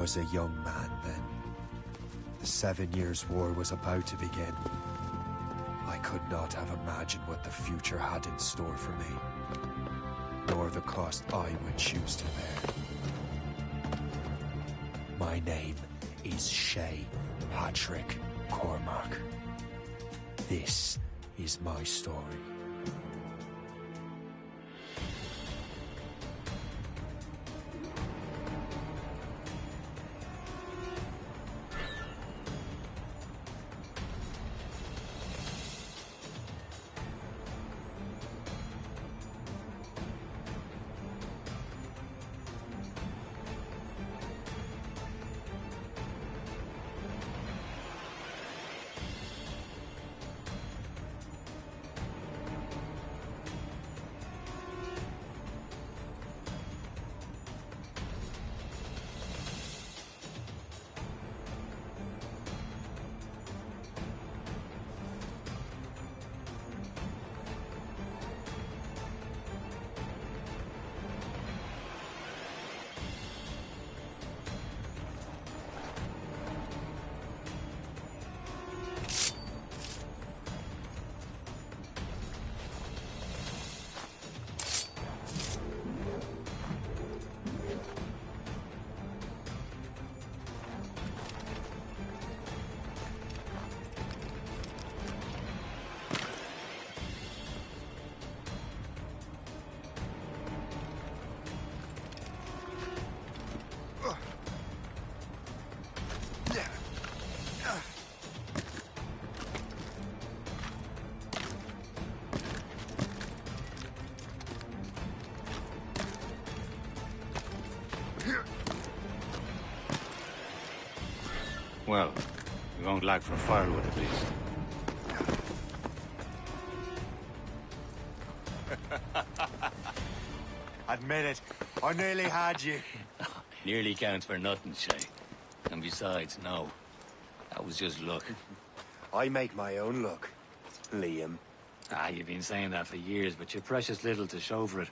I was a young man then. The 7 Years' War was about to begin. I could not have imagined what the future had in store for me, nor the cost I would choose to bear. My name is Shay Patrick Cormac. This is my story. Well, we won't lack for firewood at least. Admit it, I nearly had you. Nearly counts for nothing, Shay. And besides, no. That was just luck. I make my own luck, Liam. You've been saying that for years, but you're precious little to show for it.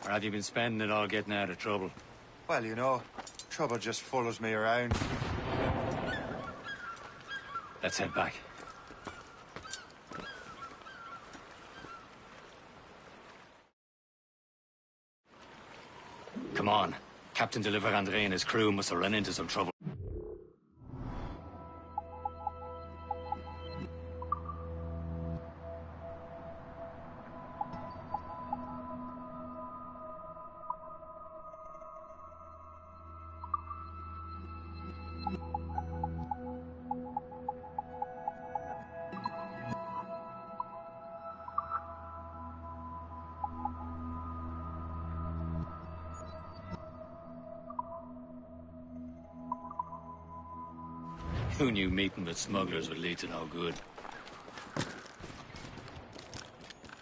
Or have you been spending it all getting out of trouble? Well, you know, trouble just follows me around. Let's head back. Come on. Captain Deliver André and his crew must have run into some trouble. Who knew meeting with smugglers would lead to no good?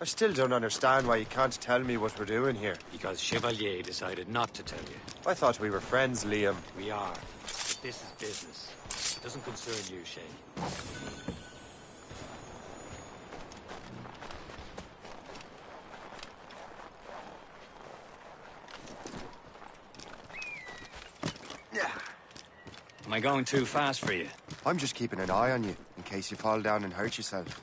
I still don't understand why you can't tell me what we're doing here. Because Chevalier decided not to tell you. I thought we were friends, Liam. We are. But this is business. It doesn't concern you, Shay. Am I going too fast for you? I'm just keeping an eye on you, in case you fall down and hurt yourself.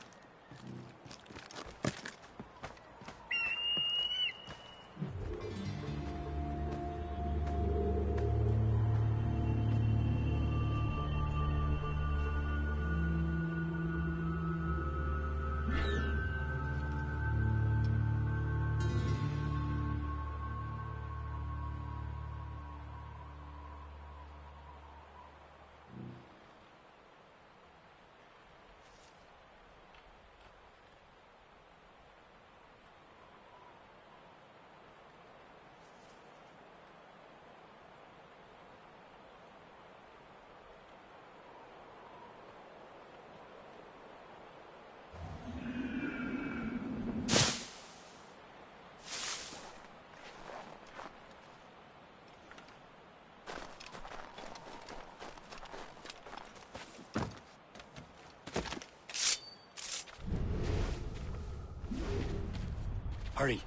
Hurry.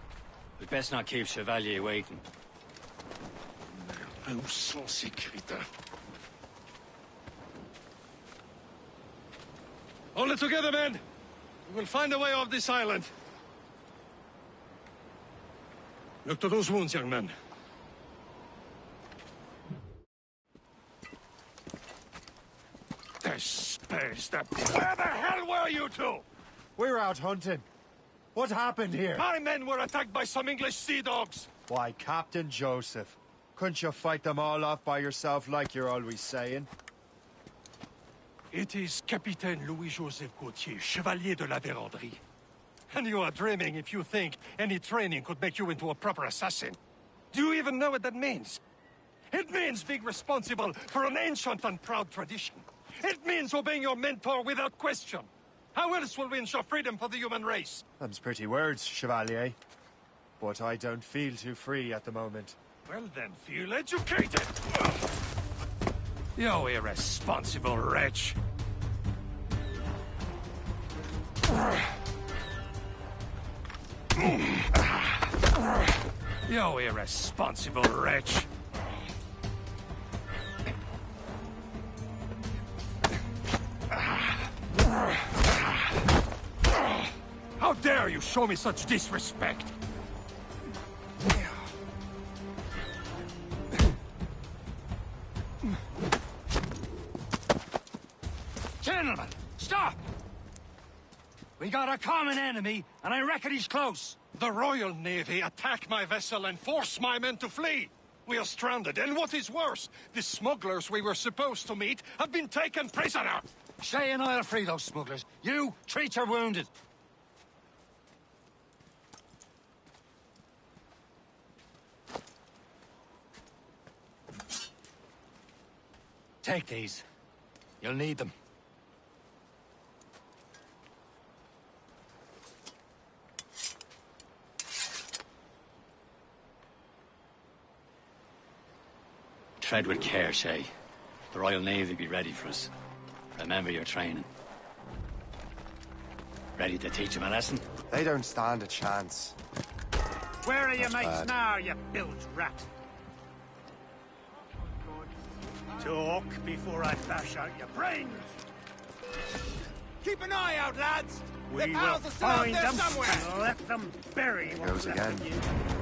We'd best not keep Chevalier waiting. Nous sans sécurité. Hold it together, men! We will find a way off this island. Look to those wounds, young man. Where the hell were you two? We're out hunting. What happened here? My men were attacked by some English sea dogs. Why, Captain Joseph. Couldn't you fight them all off by yourself like you're always saying? It is Capitaine Louis-Joseph Gauthier, Chevalier de la Vérendrye. And you are dreaming if you think any training could make you into a proper assassin. Do you even know what that means? It means being responsible for an ancient and proud tradition. It means obeying your mentor without question. How else will we ensure freedom for the human race? Them's pretty words, Chevalier. But I don't feel too free at the moment. Well then, feel educated! You irresponsible wretch! You irresponsible wretch! How dare you show me such disrespect? Gentlemen, stop! We got a common enemy, and I reckon he's close. The Royal Navy attack my vessel and force my men to flee. We are stranded, and what is worse, the smugglers we were supposed to meet have been taken prisoner. Shay and I'll free those smugglers. You, treat your wounded. Take these. You'll need them. Tread with care, Shay. The Royal Navy will be ready for us. Remember your training. Ready to teach them a lesson? They don't stand a chance. Where are your mates now, you bilge rat? Talk before I bash out your brains. Keep an eye out, lads! We Their will pals are still out find there them somewhere! and let them bury Here what's goes left again. of you.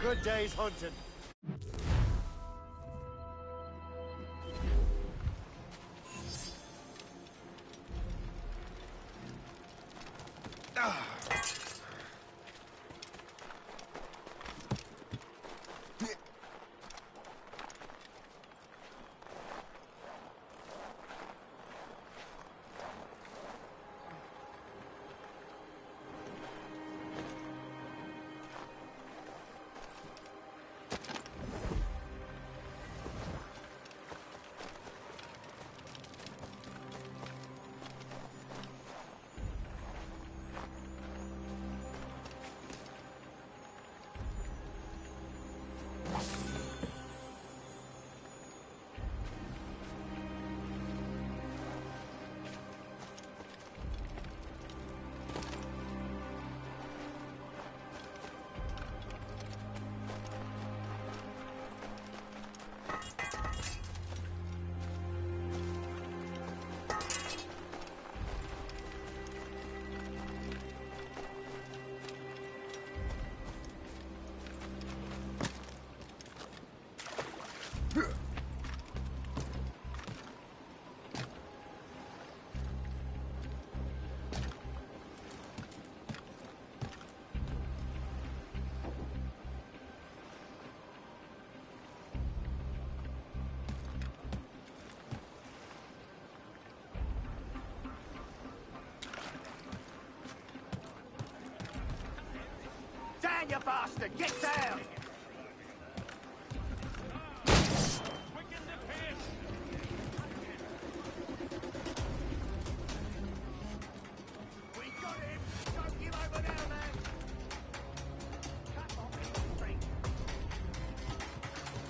Good day's hunting. You bastard! Get down! We got him! Don't give over now, man! Come on,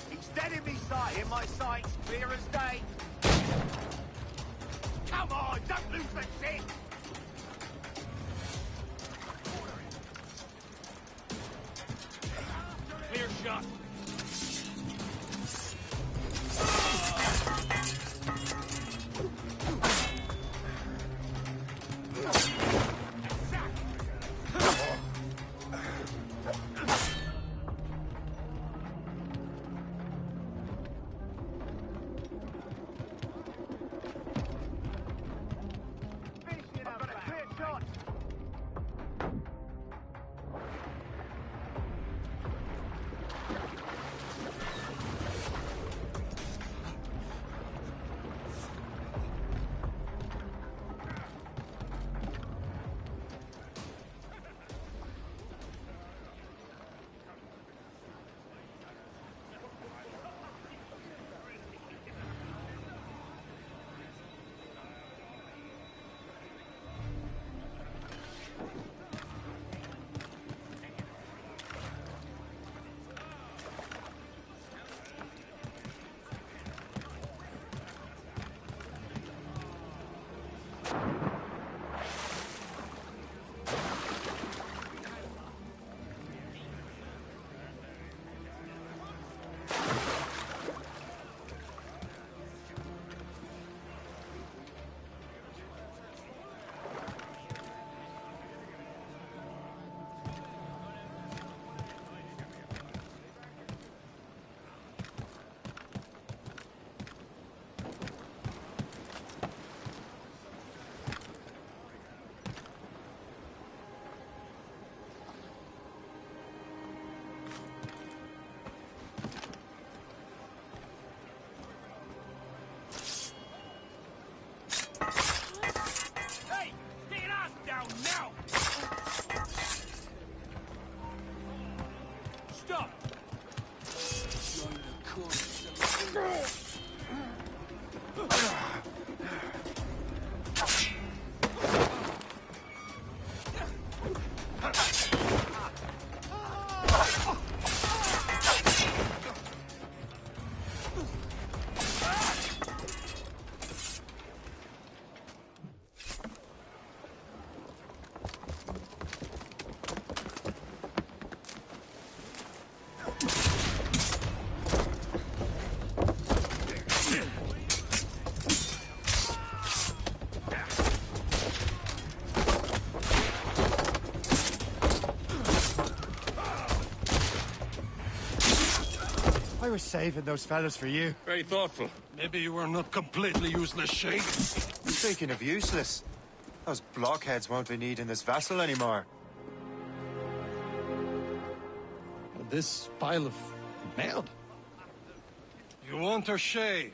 he's dead in me sight. In my sight's clear as day. Come on, don't lose the shit! Clear shot. I was saving those fellas for you. Very thoughtful. Maybe you were not completely useless, Shay. Speaking of useless, those blockheads won't be needing this vessel anymore. This pile of mail? You want her, Shay?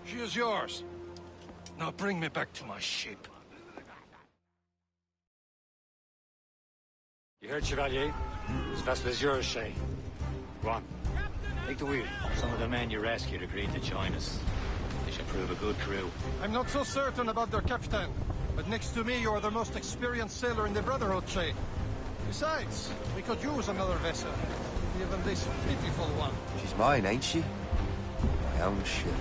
She is yours. Now bring me back to my ship. You heard, Chevalier? This vessel is yours, Shay. Go on. Take the wheel. Some of the men you rescued agreed to join us. They should prove a good crew. I'm not so certain about their captain, but next to me you are the most experienced sailor in the Brotherhood, Shay. Besides, we could use another vessel. Even this pitiful one. She's mine, ain't she? My own ship.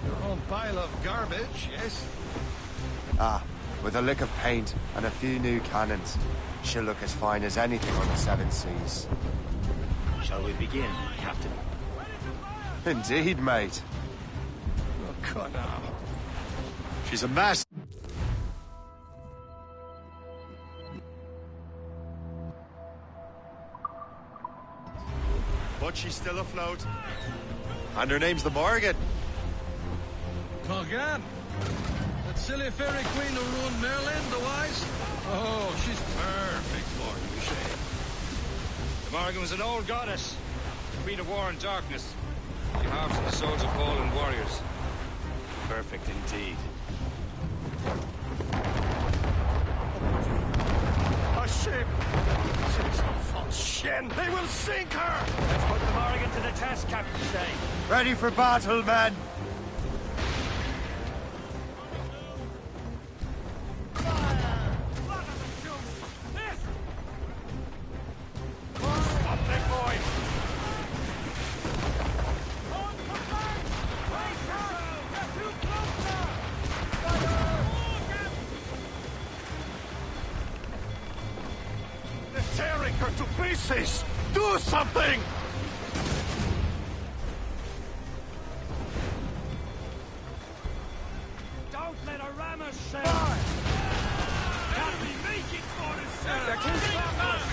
Your own pile of garbage, yes? Ah, with a lick of paint and a few new cannons, she'll look as fine as anything on the Seven Seas. Shall we begin, Captain? Indeed, mate. Look on now. She's a mess. But she's still afloat. And her name's the Morgan. Morgan? That silly fairy queen who ruined Merlin, the wise? Oh, she's perfect for you, Shay. The Morgan was an old goddess. The queen of war and darkness. She harps the souls of fallen warriors. Perfect indeed. A ship! She's a false shen! They will sink her! Let's put the Morgan to the test, Captain Shay. Ready for battle, men! Stop, big boy! They're tearing her to pieces! Do something! Don't let her ram us, Shay! Enemy making for us, sir! They're too fast.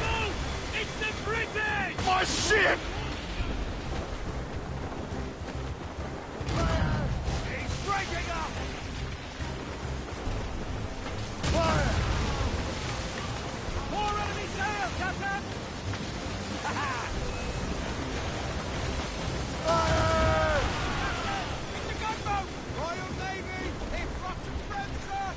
It's the British! My ship! He's breaking up! Fire! More enemy sail, Captain! Fire! It's a gunboat! Royal Navy! It's Russian friends, sir!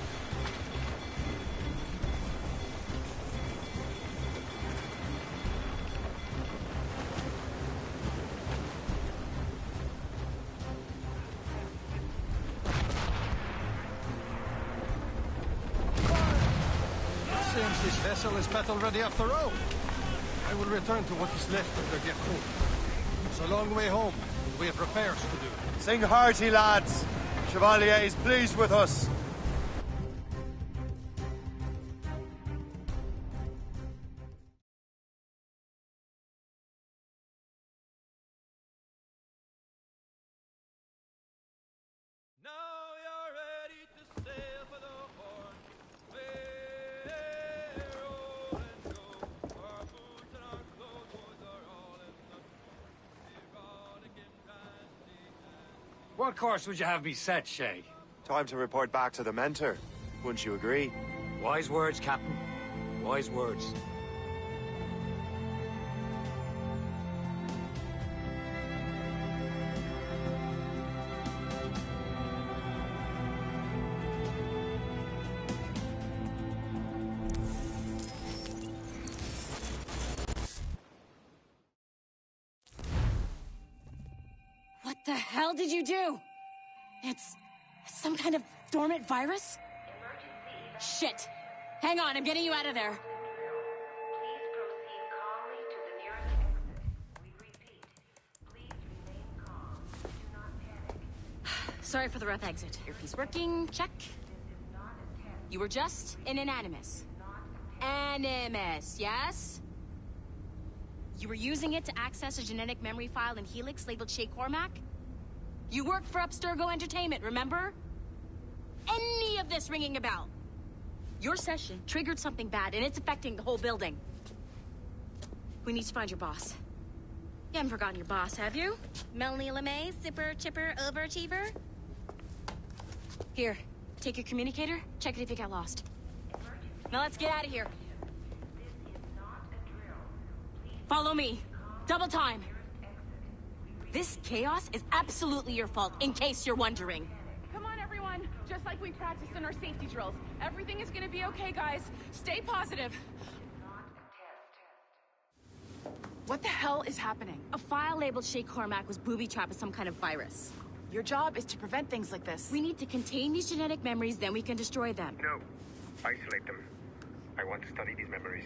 Seems this vessel is battle-ready after all. I will return to what is left of the Gecko. It's a long way home, and we have repairs to do. Sing hearty, lads. Chevalier is pleased with us. What course would you have me set, Shay? Time to report back to the mentor. Wouldn't you agree? Wise words, Captain. Wise words. What the hell did you do? It's some kind of dormant virus? Shit. Hang on, I'm getting you out of there. Please proceed calmly to the nearest exit. We repeat, please remain calm. Do not panic. Sorry for the rough exit. Earpiece working, check. You were just in an animus. Animus, yes? You were using it to access a genetic memory file in Helix labeled Shay Cormac? You worked for Abstergo Entertainment, remember? Any of this ringing a bell? Your session triggered something bad, and it's affecting the whole building. We need to find your boss. You haven't forgotten your boss, have you? Melanie LeMay, sipper, chipper, overachiever? Here, take your communicator, check it if you got lost. Now let's get out of here. Follow me. Double time. This chaos is absolutely your fault, in case you're wondering. Come on, everyone. Just like we practiced in our safety drills. Everything is gonna be okay, guys. Stay positive. What the hell is happening? A file labeled Shay Cormac was booby-trapped with some kind of virus. Your job is to prevent things like this. We need to contain these genetic memories, then we can destroy them. No. Isolate them. I want to study these memories.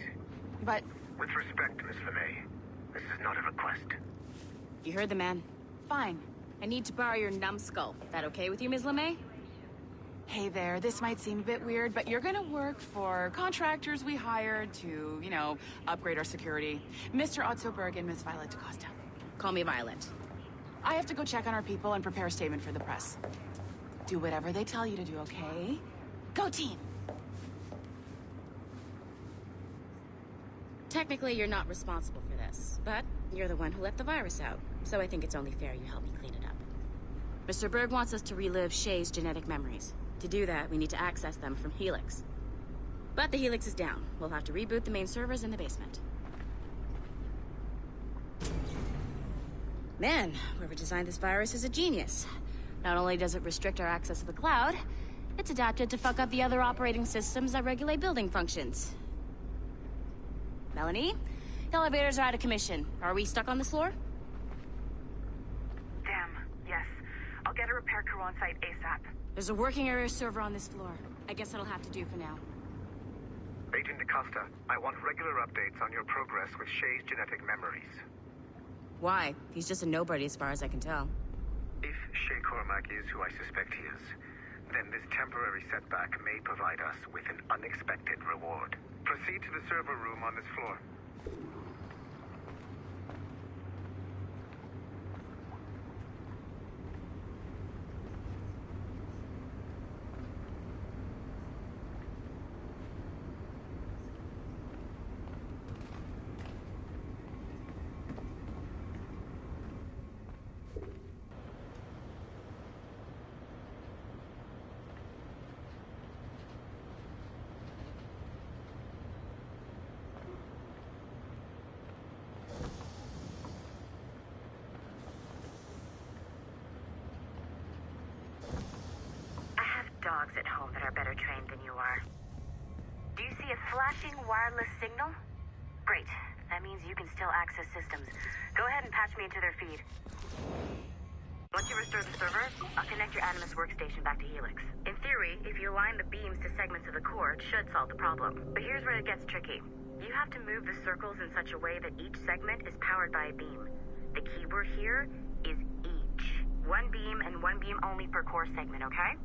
But... With respect, Miss LeMay, this is not a request. You heard the man. fine. I need to borrow your numbskull. That okay with you, Ms. LeMay? Hey there, this might seem a bit weird, but you're gonna work for contractors we hired to, you know, upgrade our security. Mr. Otzoberg and Miss Violet DaCosta. Call me Violet. I have to go check on our people and prepare a statement for the press. Do whatever they tell you to do, okay? Go team! Technically, you're not responsible for this, but you're the one who let the virus out, so I think it's only fair you help me clean it up. Mr. Berg wants us to relive Shay's genetic memories. To do that, we need to access them from Helix. But the Helix is down. We'll have to reboot the main servers in the basement. Man, whoever designed this virus is a genius. Not only does it restrict our access to the cloud, it's adapted to fuck up the other operating systems that regulate building functions. Melanie, the elevators are out of commission. Are we stuck on this floor? Damn, yes. I'll get a repair crew on site ASAP. There's a working area server on this floor. I guess that'll have to do for now. Agent DaCosta, I want regular updates on your progress with Shay's genetic memories. Why? He's just a nobody as far as I can tell. If Shay Cormac is who I suspect he is, then this temporary setback may provide us with an unexpected reward. Proceed to the server room on this floor. Dogs at home that are better trained than you are. Do you see a flashing wireless signal? Great. That means you can still access systems. Go ahead and patch me into their feed. Once you restore the server, I'll connect your Animus workstation back to Helix. In theory, if you align the beams to segments of the core, it should solve the problem. But here's where it gets tricky. You have to move the circles in such a way that each segment is powered by a beam. The keyword here is each. One beam and one beam only per core segment, okay?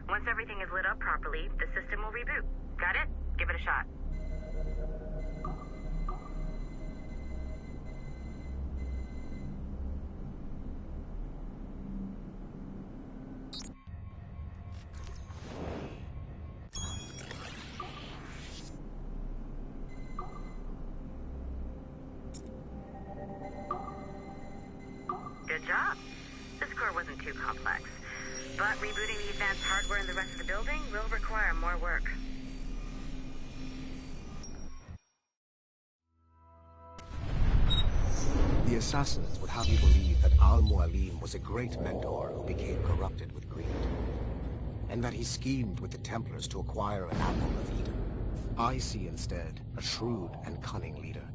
Once everything is lit up properly, the system will reboot. Got it? Give it a shot. Good job. This core wasn't too complex. But rebooting the advanced hardware in the rest of the building will require more work. The assassins would have you believe that Al-Mualim was a great mentor who became corrupted with greed, and that he schemed with the Templars to acquire an apple of Eden. I see instead a shrewd and cunning leader,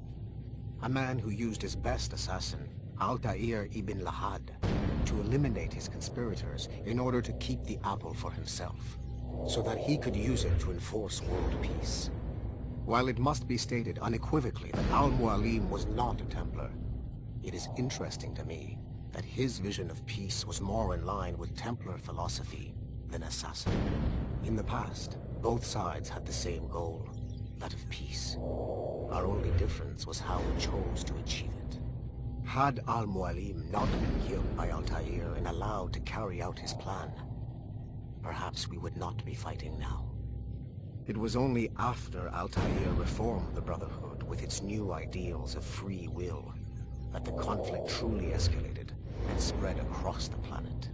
a man who used his best assassin, Altair ibn Lahad, to eliminate his conspirators in order to keep the apple for himself, so that he could use it to enforce world peace. While it must be stated unequivocally that Al-Mualim was not a Templar, it is interesting to me that his vision of peace was more in line with Templar philosophy than assassin. In the past, both sides had the same goal, that of peace. Our only difference was how we chose to achieve it. Had Al-Mualim not been killed by Altair and allowed to carry out his plan, perhaps we would not be fighting now. It was only after Altair reformed the Brotherhood with its new ideals of free will that the conflict truly escalated and spread across the planet.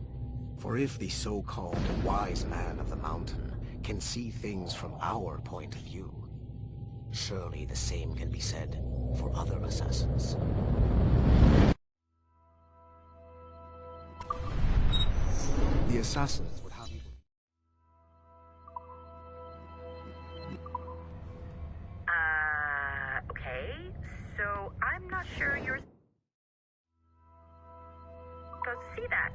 For if the so-called wise man of the mountain can see things from our point of view, surely the same can be said for other assassins. The assassins would have you... Okay. So, I'm not sure you're supposed to see that.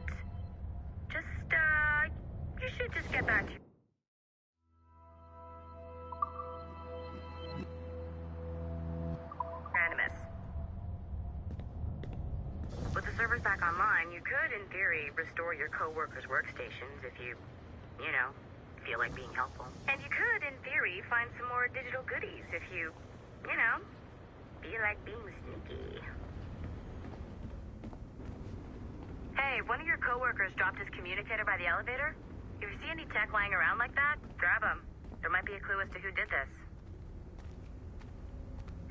You should just get back to Animus. With the servers back online, you could, in theory, restore your co-workers' workstations if you feel like being helpful. And you could, in theory, find some more digital goodies if you feel like being sneaky. Hey, one of your co-workers dropped his communicator by the elevator. If you see any tech lying around like that, grab them. There might be a clue as to who did this.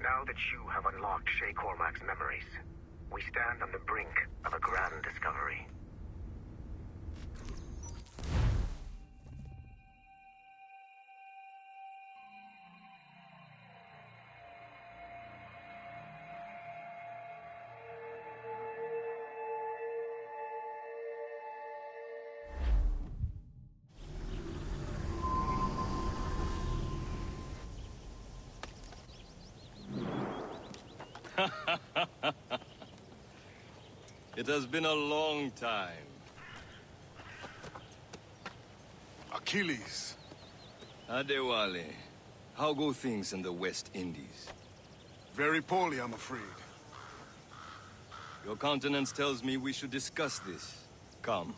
Now that you have unlocked Shay Cormac's memories, we stand on the brink of a grand discovery. It has been a long time. Achilles. Adewale, how go things in the West Indies? Very poorly, I'm afraid. Your countenance tells me we should discuss this. Come.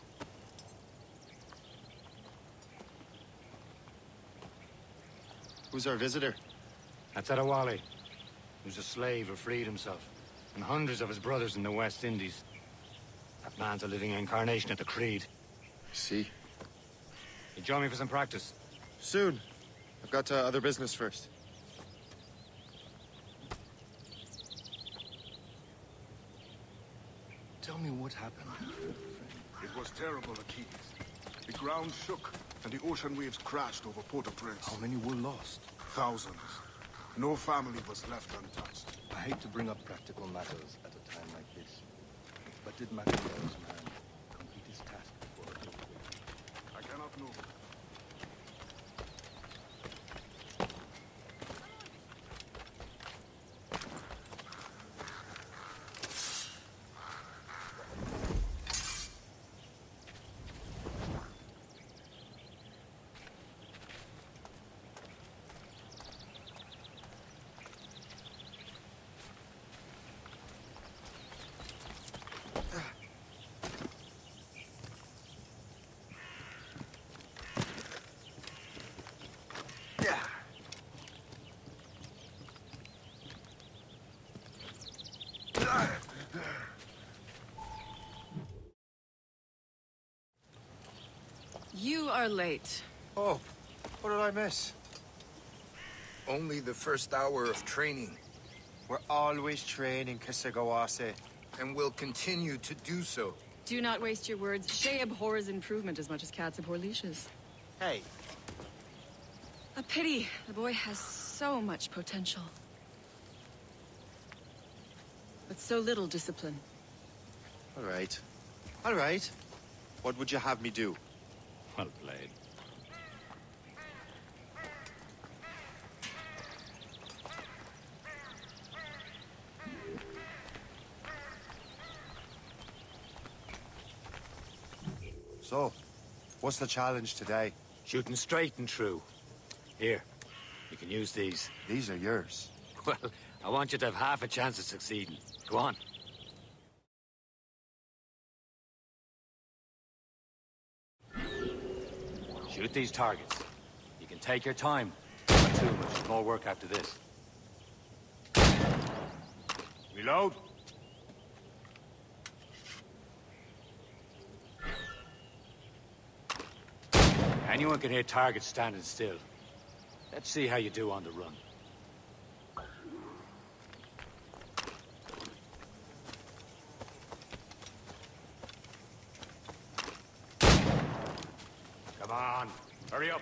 Who's our visitor? That's Adewale. He was a slave who freed himself, and hundreds of his brothers in the West Indies. That man's a living incarnation of the Creed. See? You join me for some practice? Soon. I've got other business first. Tell me what happened. It was terrible, Achilles. The ground shook, and the ocean waves crashed over Port-au-Prince. How many were lost? Thousands. No family was left untouched. I hate to bring up practical matters at a time like this. But did Machiavelli's man complete his task before it was I cannot know. You are late. Oh, what did I miss? Only the first hour of training. We're always training, Kisagawase. And will continue to do so. Do not waste your words. Shay abhors improvement as much as cats abhor leashes. Hey. A pity. The boy has so much potential. But so little discipline. All right. All right. What would you have me do? Well played. So, what's the challenge today? Shooting straight and true. Here, you can use these. These are yours. Well, I want you to have half a chance of succeeding. Go on. Shoot these targets. You can take your time. Not too much more work after this. Reload. Anyone can hit targets standing still. Let's see how you do on the run. Hurry up.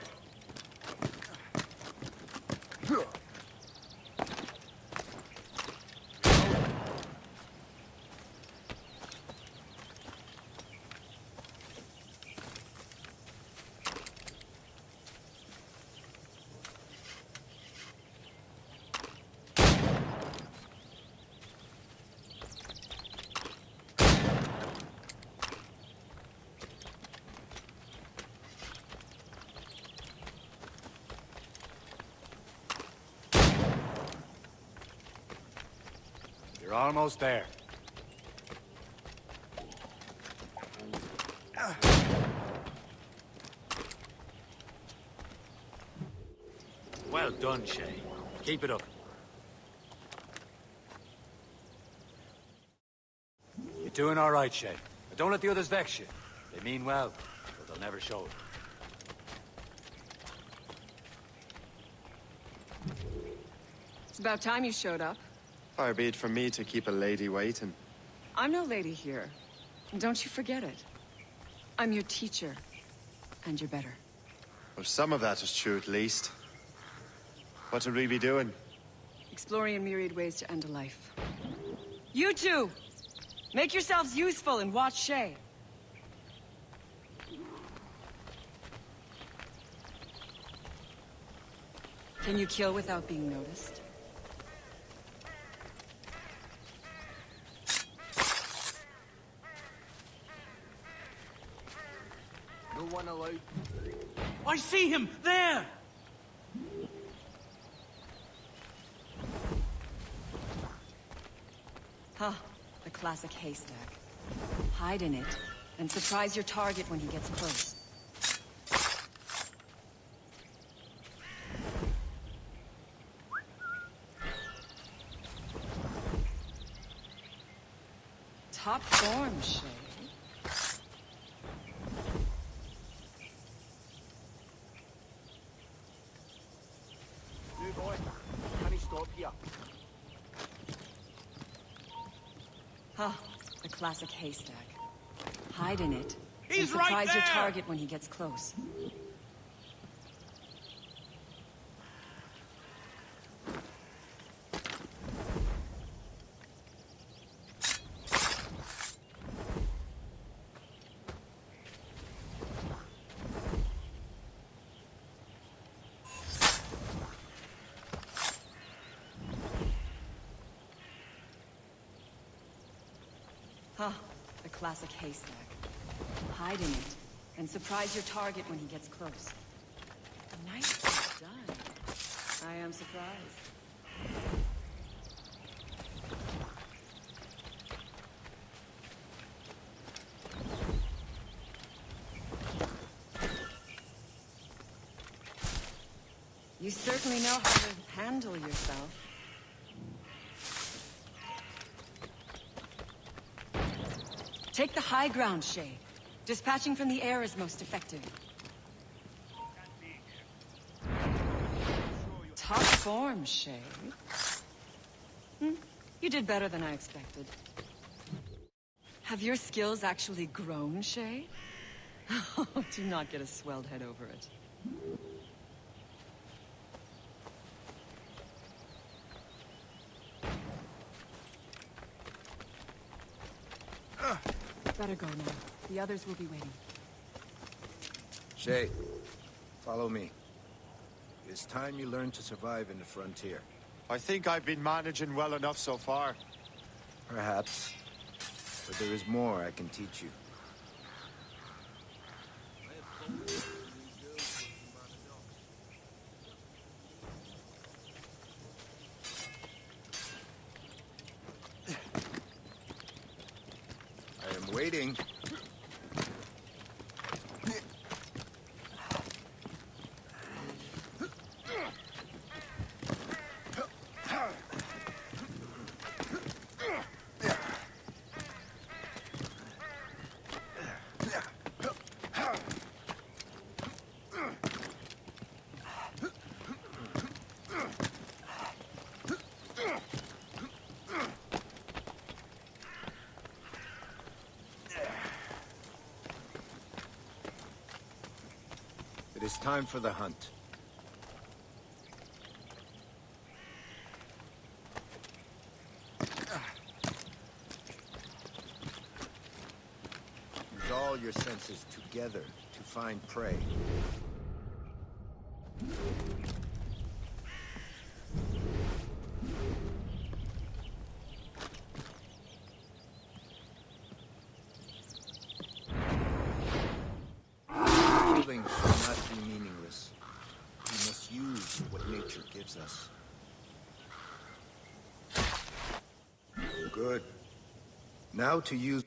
You're almost there. Well done, Shay. Keep it up. You're doing all right, Shay. But don't let the others vex you. They mean well, but they'll never show it. It's about time you showed up. Far be it from me to keep a lady waiting. I'm no lady here. And don't you forget it. I'm your teacher. And you're better. Well, some of that is true at least. What would we be doing? Exploring a myriad ways to end a life. You two! Make yourselves useful and watch Shay. Can you kill without being noticed? No one allowed. I see him! There! Huh. The classic haystack. Hide in it, and surprise your target when he gets close. Top form, Shay. You boy, can he stop here? Huh. The classic haystack. Hide in it, and He's right surprise your there! target when he gets close. Huh. The classic haystack. Hide in it, and surprise your target when he gets close. Nicely done. I am surprised. You certainly know how to handle yourself. Take the high ground, Shay. Dispatching from the air is most effective. Top form, Shay. You did better than I expected. Have your skills actually grown, Shay? Do not get a swelled head over it. Better go now. The others will be waiting. Shay, follow me. It's time you learn to survive in the frontier. I think I've been managing well enough so far. Perhaps. But there is more I can teach you. I am waiting. is time for the hunt. Use all your senses together to find prey. Killing shall not be meaningless. We must use what nature gives us. Good. Now to use...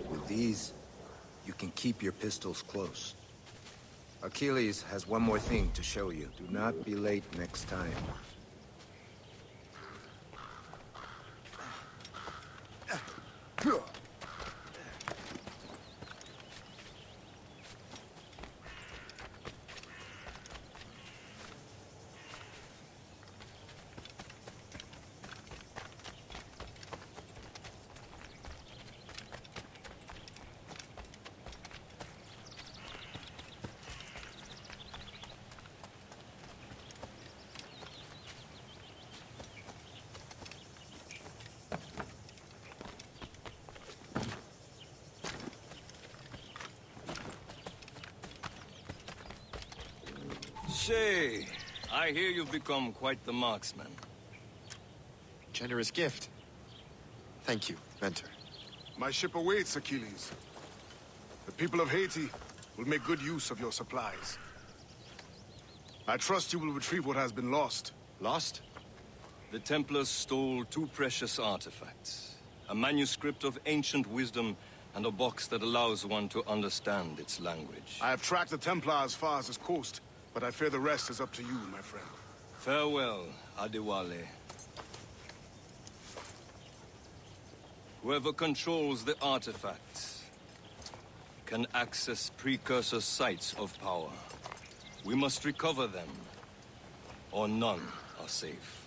With these, you can keep your pistols close. Achilles has one more thing to show you. Do not be late next time. Shay, I hear you've become quite the marksman. Generous gift. Thank you, Mentor. My ship awaits, Achilles. The people of Haiti will make good use of your supplies. I trust you will retrieve what has been lost. Lost? The Templars stole 2 precious artifacts. A manuscript of ancient wisdom and a box that allows one to understand its language. I have tracked the Templar as far as this coast, but I fear the rest is up to you, my friend. Farewell, Adewale. Whoever controls the artifacts can access precursor sites of power. We must recover them, or none are safe.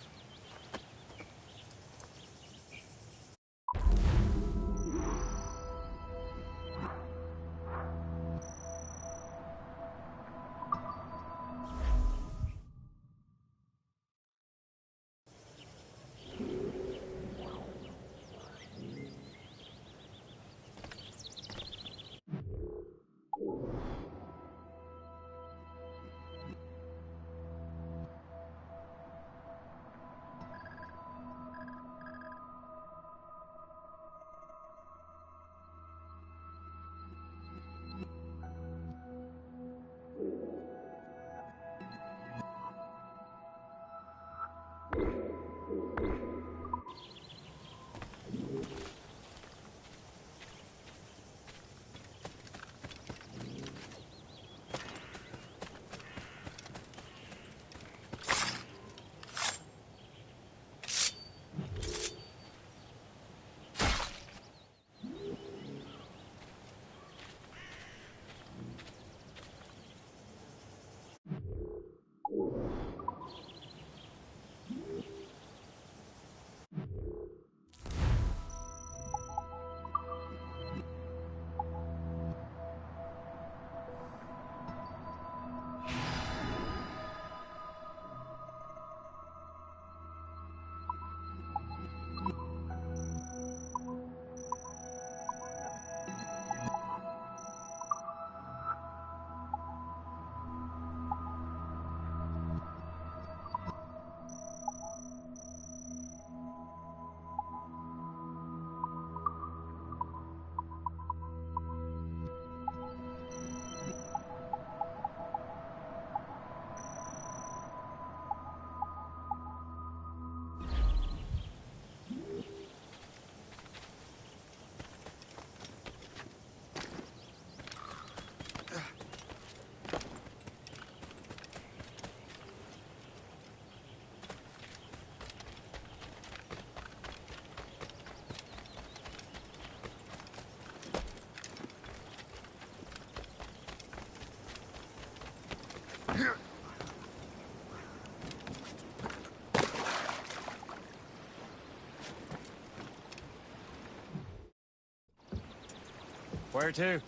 Where to?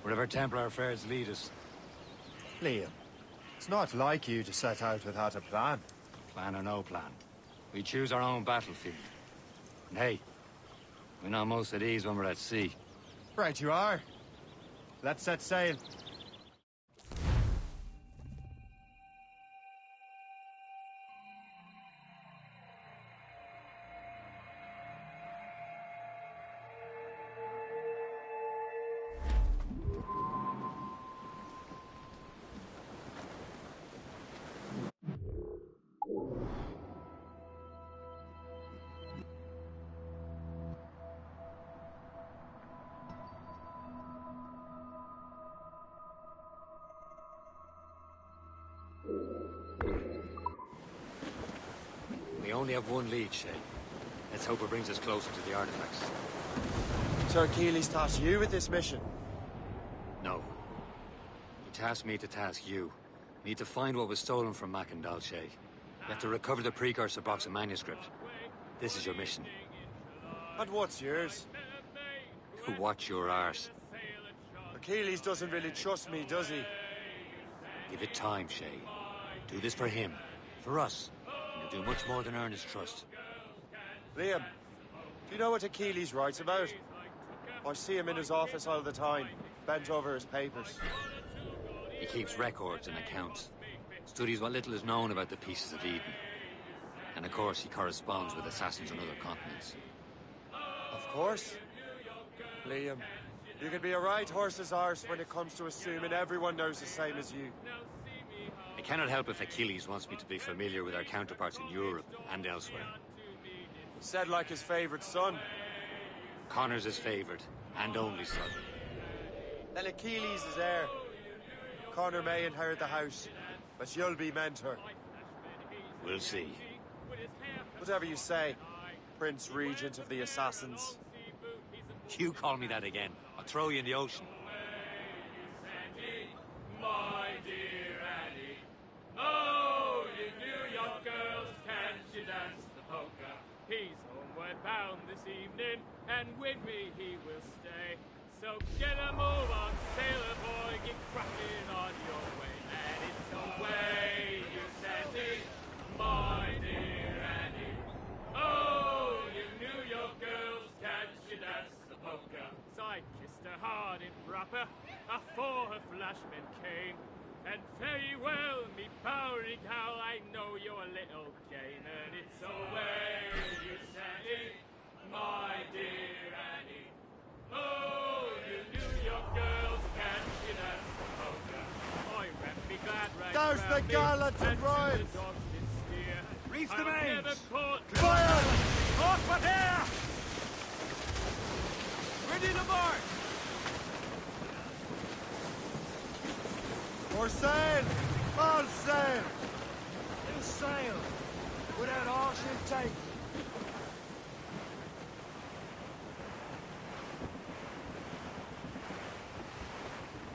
Wherever Templar affairs lead us. Liam, it's not like you to set out without a plan. Plan or no plan. We choose our own battlefield. And hey, we're not most at ease when we're at sea. Right you are. Let's set sail. We only have one lead, Shay. Let's hope it brings us closer to the artifacts. Sir Keeley's tasked you with this mission. No. He tasked me to task you. We need to find what was stolen from Mac and Dalshay. You have to recover the precursor box of manuscript. This is your mission. And what's yours? Watch your arse. Achilles doesn't really trust me, does he? Give it time, Shay. Do this for him. For us. And you'll do much more than earn his trust. Liam, do you know what Achilles writes about? I see him in his office all the time, bent over his papers. He keeps records and accounts. Studies what little is known about the pieces of Eden. And of course, he corresponds with assassins on other continents. Of course. Liam, you can be a right horse's arse when it comes to assuming everyone knows the same as you. I cannot help if Achilles wants me to be familiar with our counterparts in Europe and elsewhere. Said like his favorite son. Connor's his favorite and only son. Then Achilles is heir. Connor may inherit the house, but you'll be mentor. We'll see. Whatever you say, Prince Regent of the Assassins. You call me that again. I'll throw you in the ocean. My dear Annie. Oh, you New York girls, can't you dance the polka? He's homeward bound this evening, and with me he will stay. So get a move on, sailor boy, get cracking on your way. And it's away, you Sandy, my dear Annie. Oh, you New York girls, can't you dance the polka? So I kissed her hard and proper, afore her flashman came. And very well, me Bowery gal, I know you're a little game. And it's away, you Sandy, my dear Annie. Oh, you New York girls, can't you dance the polka? I rep me glad right Douse the gallants and royals! Reef the mains! Fire! Off with here! Ready to march! For sail! All sail! New sail! Without all she'll take.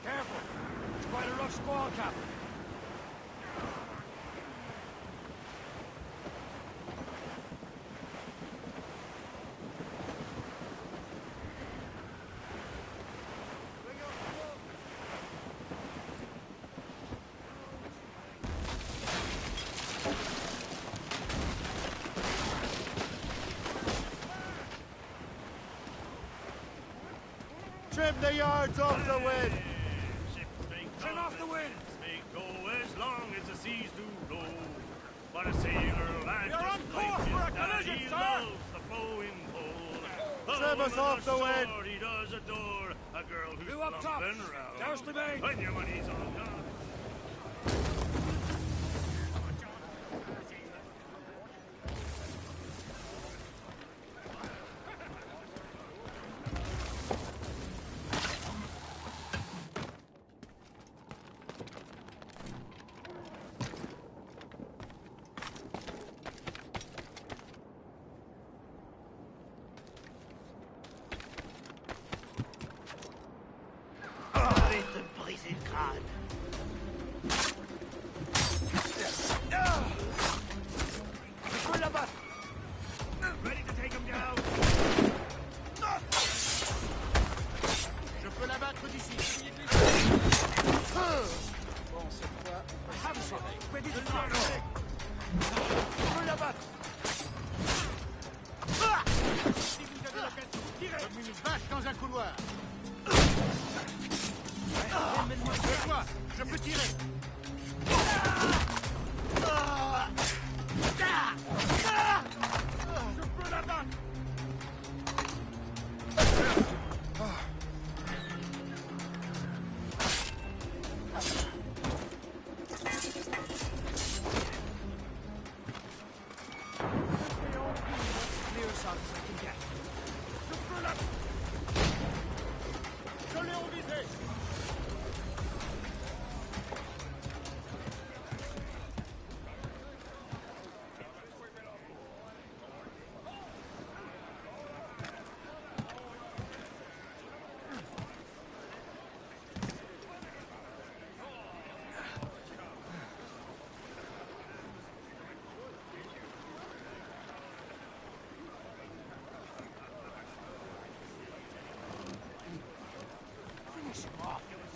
Careful! It's quite a rough squall, Captain. Trim the yards off the wind! Trim off the wind! May go as long as the seas do roll. But a sailor lad You're on just course like for a his dad, collision, he sir! loves the flowing pole. Trim us off the wind! He does adore a girl who's You up top! lumping round. Douse the main! When your money's all gone. The blazing cod. Ready to fire. Je veux l'abattre. Si vous avez l'occasion, tirez. Comme une vache dans un couloir. C'est toi, je peux tirer. Je peux l'abattre.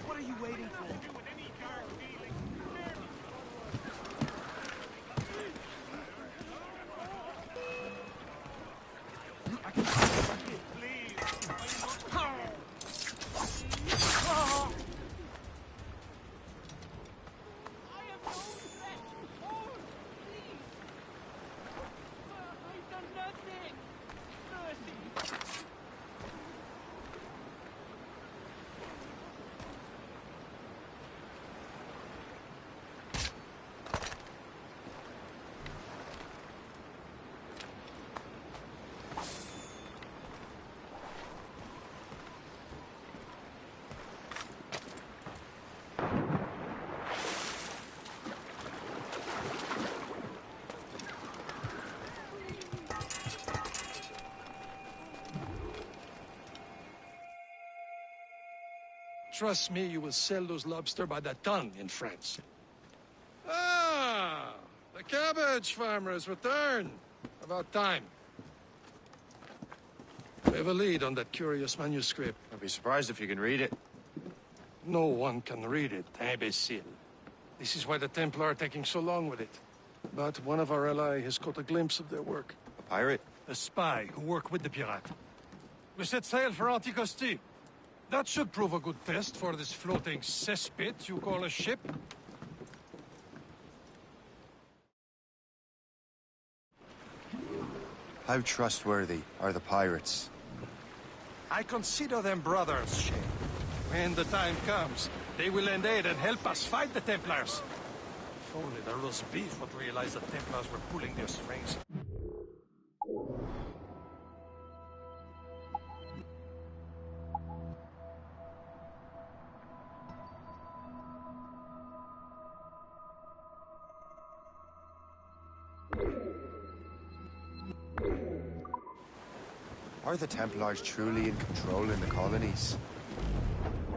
What are you waiting for? Trust me, you will sell those lobster by the ton in France. Ah, the cabbage farmer has returned. About time. We have a lead on that curious manuscript. I'd be surprised if you can read it. No one can read it, imbecile. This is why the Templar are taking so long with it. But one of our allies has caught a glimpse of their work. A pirate? A spy who worked with the pirate. We set sail for Anticosti. That should prove a good test for this floating cesspit you call a ship. How trustworthy are the pirates? I consider them brothers, Shay. When the time comes, they will lend aid and help us fight the Templars. If only the roast beef would realize the Templars were pulling their strings. Are the Templars truly in control in the colonies?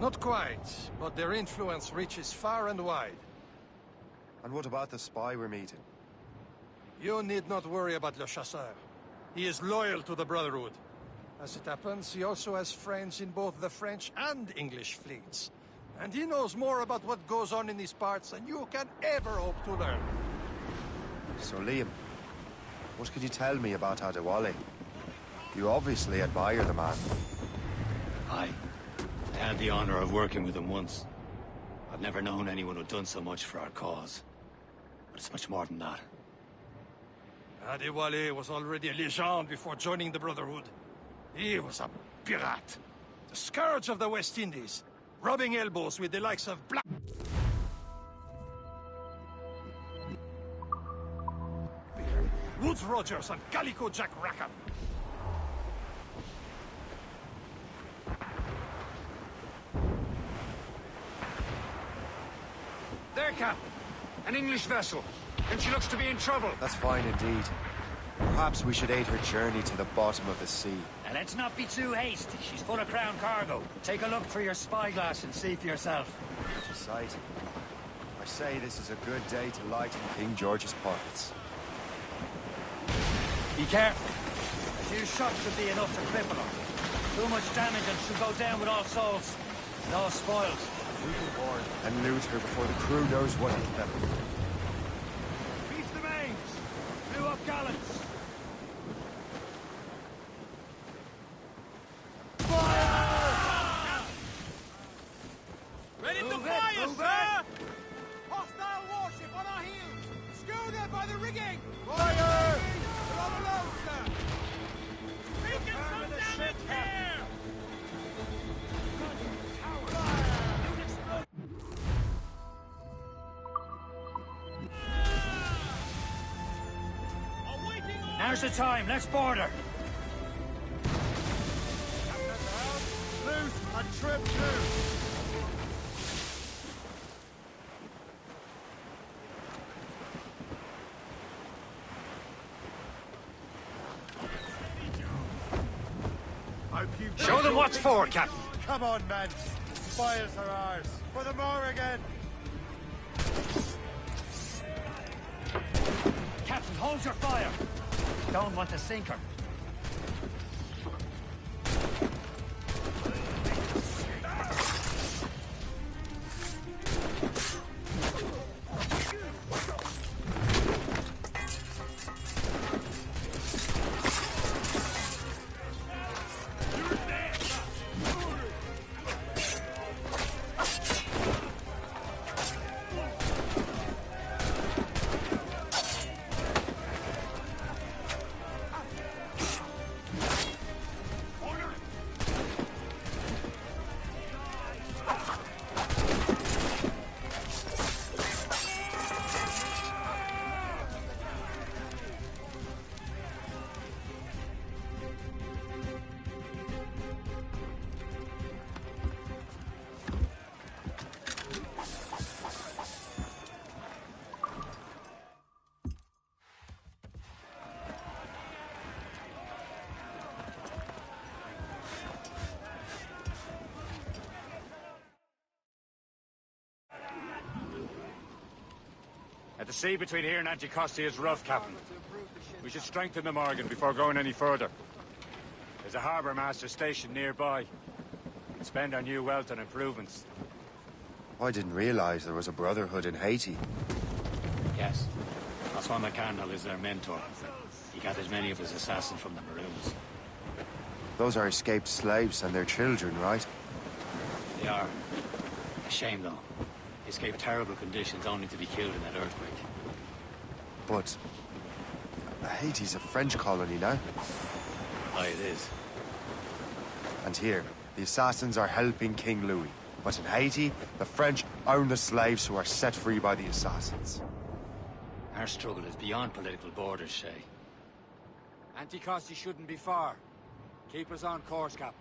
Not quite, but their influence reaches far and wide. And what about the spy we're meeting? You need not worry about Le Chasseur. He is loyal to the Brotherhood. As it happens, he also has friends in both the French and English fleets. And he knows more about what goes on in these parts than you can ever hope to learn. So Liam, what can you tell me about Adewale? You obviously admire the man. Aye. I had the honor of working with him once. I've never known anyone who'd done so much for our cause. But it's much more than that. Adewale was already a legend before joining the Brotherhood. He was a pirate. The scourge of the West Indies. Rubbing elbows with the likes of Black... Woods Rogers and Calico Jack Rackham. There, Cap. An English vessel. And she looks to be in trouble. That's fine indeed. Perhaps we should aid her journey to the bottom of the sea. Now let's not be too hasty. She's full of crown cargo. Take a look through your spyglass and see for yourself. Such a sight. I say this is a good day to lighten King George's pockets. Be careful. A few shots should be enough to cripple her. Too much damage and she'll go down with all souls. No spoils. We can board and loot her before the crew knows what hit them. gallants! Ready to fire, sir! Hostile warship on our heels! Schooner by the rigging! Fire! We're all alone, sir! Taking some damage here! Now's the time, let's board her! Loose and trim too! Show them what's for, Captain! Come on, men! Spoils are ours! For the more again! Captain, hold your fire! Don't want to sink her. The sea between here and Anticosti is rough, Captain. We should strengthen the Morgan before going any further. There's a harbour master stationed nearby. We can spend our new wealth on improvements. I didn't realize there was a brotherhood in Haiti. Yes. That's why McCandle is their mentor. He gathers many of his assassins from the Maroons. Those are escaped slaves and their children, right? They are. A shame, though. They escaped terrible conditions only to be killed in that earthquake. But Haiti's a French colony now. Aye, it is. And here, the assassins are helping King Louis. But in Haiti, the French own the slaves who are set free by the assassins. Our struggle is beyond political borders, Shay. Anticosti shouldn't be far. Keep us on course, Captain.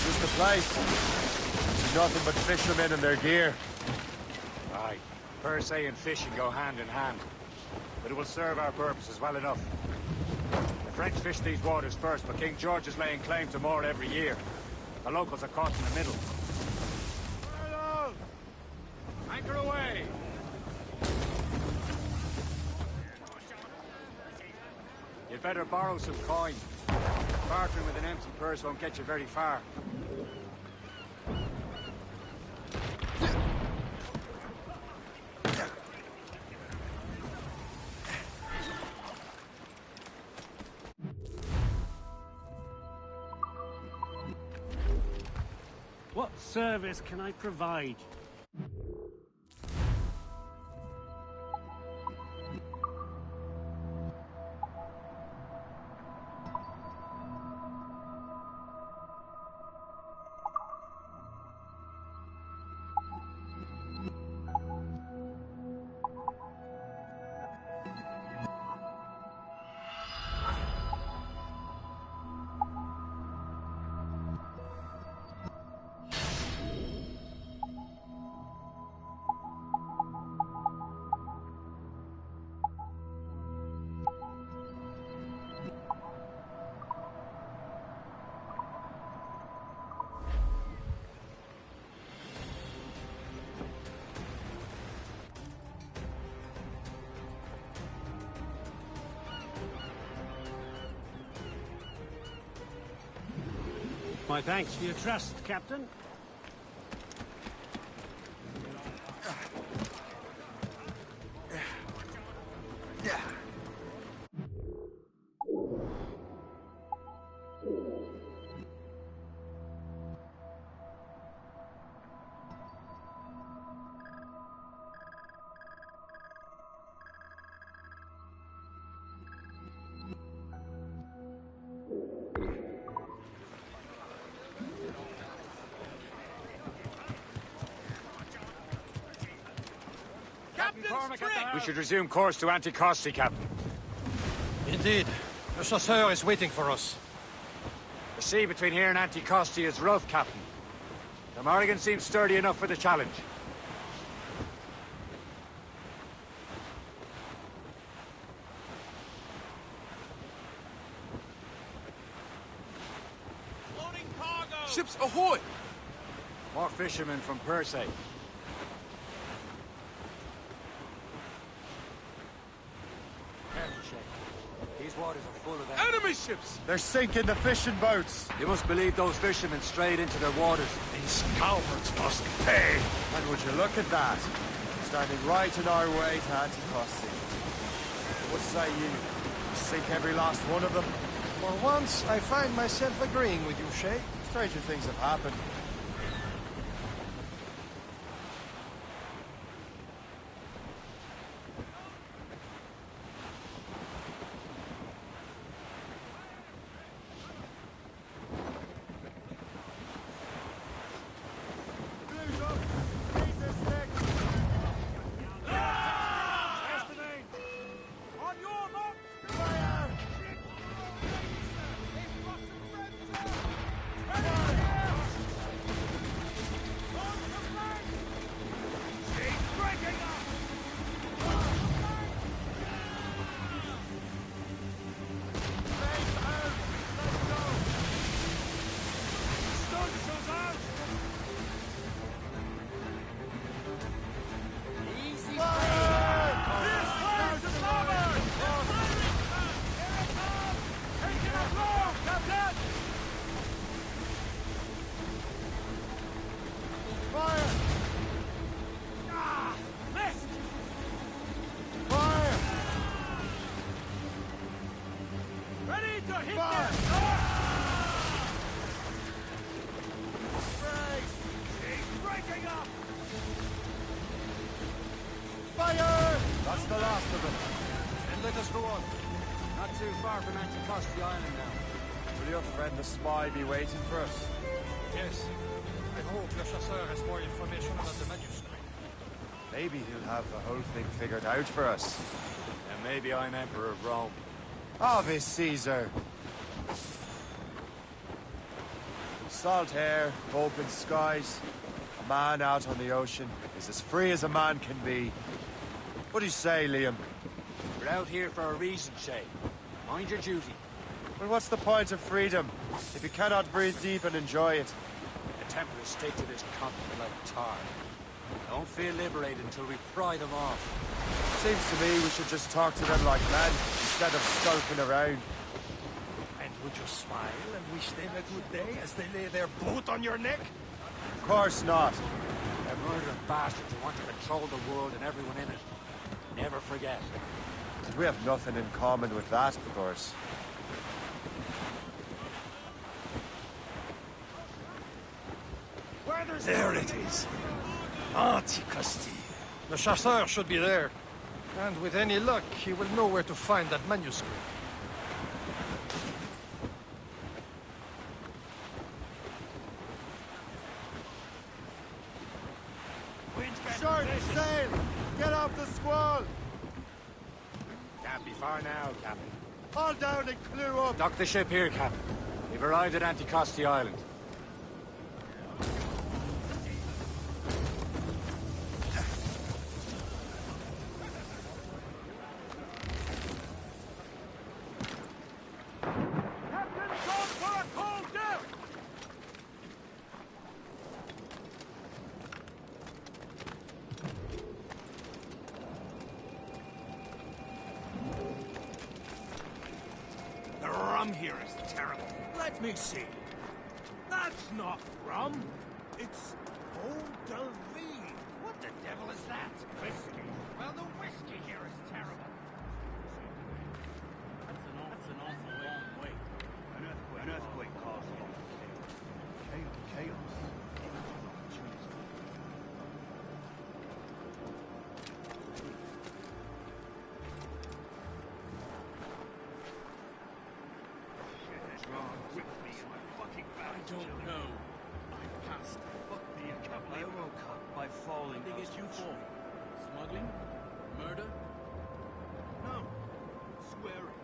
Just the place. See nothing but fishermen and their gear. Aye. Per se and fishing go hand in hand. But it will serve our purposes well enough. The French fish these waters first, but King George is laying claim to more every year. The locals are caught in the middle. Anchor away! You'd better borrow some coin. Bartering with an empty purse won't get you very far. What service can I provide? My thanks for your trust, Captain. We should resume course to Anticosti, Captain. Indeed. The chasseur is waiting for us. The sea between here and Anticosti is rough, Captain. The Morrigan seems sturdy enough for the challenge. Loading cargo! Ships ahoy! More fishermen from Persay. These waters are full of enemy ships! They're sinking the fishing boats! You must believe those fishermen strayed into their waters. These cowards must pay! And would you look at that? Standing right in our way to Anticosti. What say you? Sink every last one of them? For once, I find myself agreeing with you, Shay. Stranger things have happened. That's the last of them. Then let us go on. Not too far from Anticosti Island now. Will your friend the spy be waiting for us? Yes. I hope Le Chasseur has more information about the manuscript. Maybe he'll have the whole thing figured out for us. And maybe I'm Emperor of Rome. Ave Caesar! Salt air, open skies. A man out on the ocean is as free as a man can be. What do you say, Liam? We're out here for a reason, Shay. Mind your duty. Well, what's the point of freedom if you cannot breathe deep and enjoy it? The Templars stick to this continent like tar. Don't feel liberated until we pry them off. Seems to me we should just talk to them like men instead of skulking around. And would you smile and wish them a good day as they lay their boot on your neck? Of course not. They're murdering bastards who want to control the world and everyone in it. Never forget. We have nothing in common with that, of course. There it is. Anticosti. The chasseur should be there. And with any luck, he will know where to find that manuscript. Short sail! Get off the squall! Can't be far now, Captain. Haul down and clew up! Dock the ship here, Captain. We've arrived at Anticosti Island. Here is terrible. Let me see. That That's not rum. It's eau de vie. What the devil is that? Whiskey. Well, the whiskey here is terrible. That's an awful long way. An earthquake caused chaos. I don't know. I passed. Fuck me, I can't believe I woke up by falling. What did they get you for? Smuggling? Murder? No. Swearing.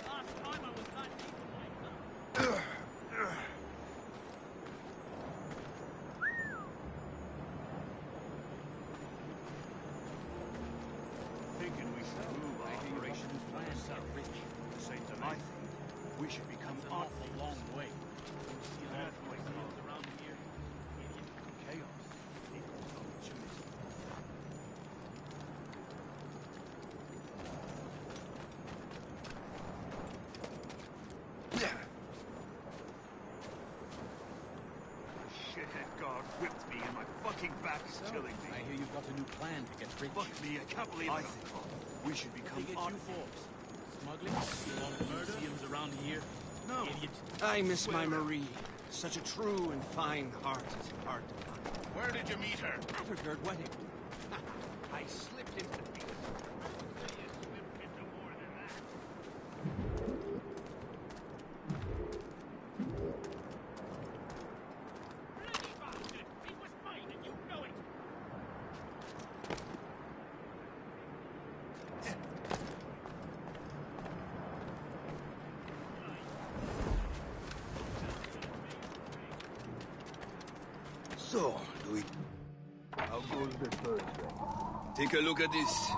Last time I was not even like that. Thinking we should move our operations west south. Say tonight, we should become That's an awful long way. You see a lot of museums around here? chaos. Equals opportunity. Shithead guard whipped me and my fucking back is killing me. I hear you've got a new plan to get rich. Fuck me, I can't believe I it. We should What become did they get you for? Smuggling? See a lot of museums around here? No. Idiot. I miss my Marie. Such a true and fine heart is hard to find. Where did you meet her? At her third wedding. I slipped into the beast. So, Louis. How goes the Thursday? Take a look at this.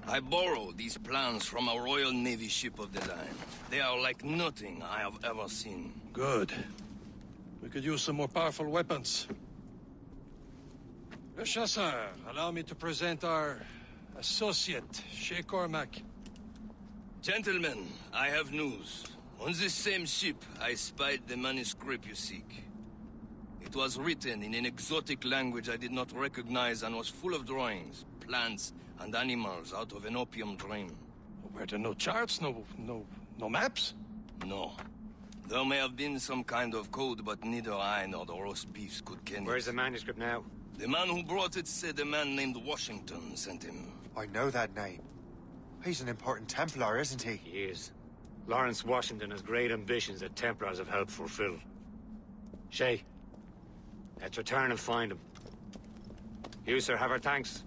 I borrowed these plans from a Royal Navy ship of the line. They are like nothing I have ever seen. Good. We could use some more powerful weapons. Le Chasseur, allow me to present our associate, Shay Cormac. Gentlemen, I have news. On this same ship, I spied the manuscript you seek. It was written in an exotic language I did not recognize and was full of drawings, plants, and animals out of an opium dream. Were there no charts, no maps? No. There may have been some kind of code, but neither I nor the roast beefs could ken it. Where's the manuscript now? The man who brought it said a man named Washington sent him. I know that name. He's an important Templar, isn't he? He is. Lawrence Washington has great ambitions that Templars have helped fulfill. Shay, let's return and find him. You, sir, have our thanks.